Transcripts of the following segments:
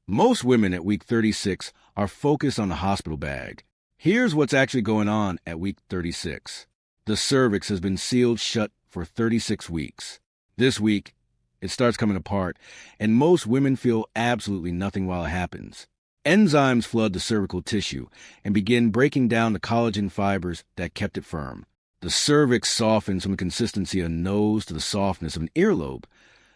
Most women at week 36 are focused on the hospital bag. Here's what's actually going on at week 36. The cervix has been sealed shut for 36 weeks. This week, it starts coming apart, and most women feel absolutely nothing while it happens. Enzymes flood the cervical tissue and begin breaking down the collagen fibers that kept it firm. The cervix softens from the consistency of a nose to the softness of an earlobe,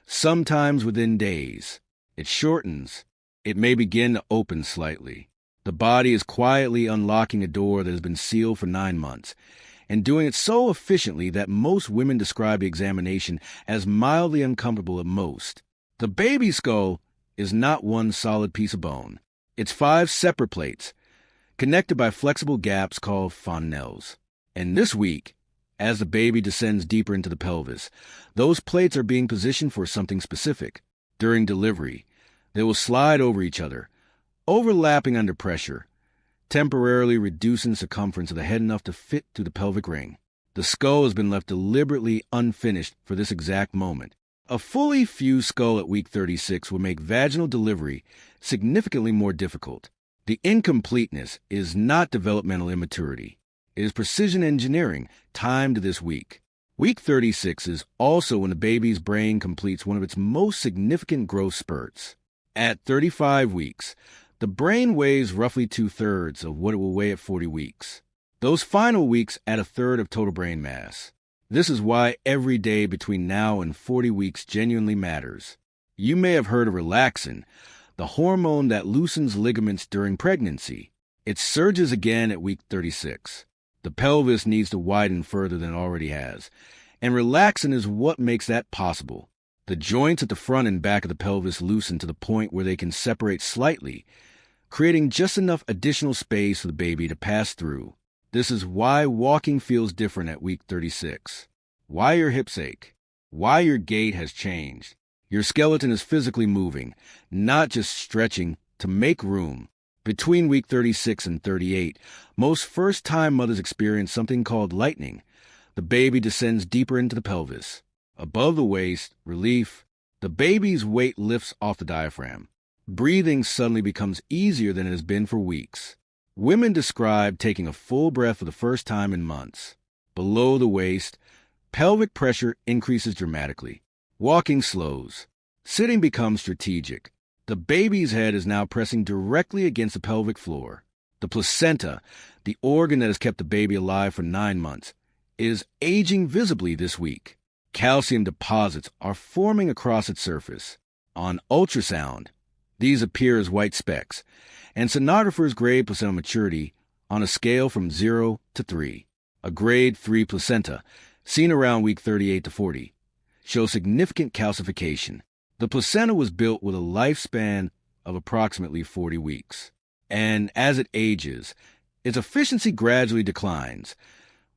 sometimes within days. It shortens. It may begin to open slightly. The body is quietly unlocking a door that has been sealed for 9 months, and doing it so efficiently that most women describe the examination as mildly uncomfortable at most. The baby skull is not one solid piece of bone. It's 5 separate plates, connected by flexible gaps called fontanelles. And this week, as the baby descends deeper into the pelvis, those plates are being positioned for something specific. During delivery, they will slide over each other, overlapping under pressure, temporarily reducing the circumference of the head enough to fit through the pelvic ring. The skull has been left deliberately unfinished for this exact moment. A fully fused skull at week 36 will make vaginal delivery significantly more difficult. The incompleteness is not developmental immaturity. It is precision engineering timed to this week. Week 36 is also when the baby's brain completes one of its most significant growth spurts. At 35 weeks, the brain weighs roughly 2/3 of what it will weigh at 40 weeks. Those final weeks add 1/3 of total brain mass. This is why every day between now and 40 weeks genuinely matters. You may have heard of relaxin, the hormone that loosens ligaments during pregnancy. It surges again at week 36. The pelvis needs to widen further than it already has, and relaxin is what makes that possible. The joints at the front and back of the pelvis loosen to the point where they can separate slightly, creating just enough additional space for the baby to pass through. This is why walking feels different at week 36. Why your hips ache. Why your gait has changed. Your skeleton is physically moving, not just stretching, to make room. Between week 36 and 38, most first-time mothers experience something called lightening. The baby descends deeper into the pelvis. Above the waist, relief. The baby's weight lifts off the diaphragm. Breathing suddenly becomes easier than it has been for weeks. Women describe taking a full breath for the first time in months. Below the waist, pelvic pressure increases dramatically. Walking slows. Sitting becomes strategic. The baby's head is now pressing directly against the pelvic floor. The placenta, the organ that has kept the baby alive for 9 months, is aging visibly this week. Calcium deposits are forming across its surface. On ultrasound, these appear as white specks, and sonographers grade placental maturity on a scale from 0 to 3. A grade 3 placenta, seen around week 38 to 40, shows significant calcification. The placenta was built with a lifespan of approximately 40 weeks. And as it ages, its efficiency gradually declines,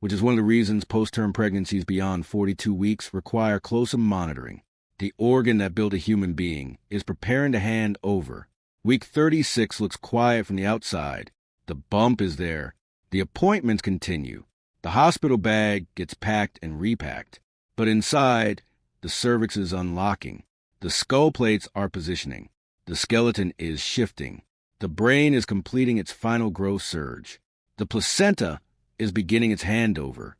which is one of the reasons post-term pregnancies beyond 42 weeks require closer monitoring. The organ that built a human being is preparing to hand over. Week 36 looks quiet from the outside. The bump is there. The appointments continue. The hospital bag gets packed and repacked. But inside, the cervix is unlocking. The skull plates are positioning. The skeleton is shifting. The brain is completing its final growth surge. The placenta is beginning its handover.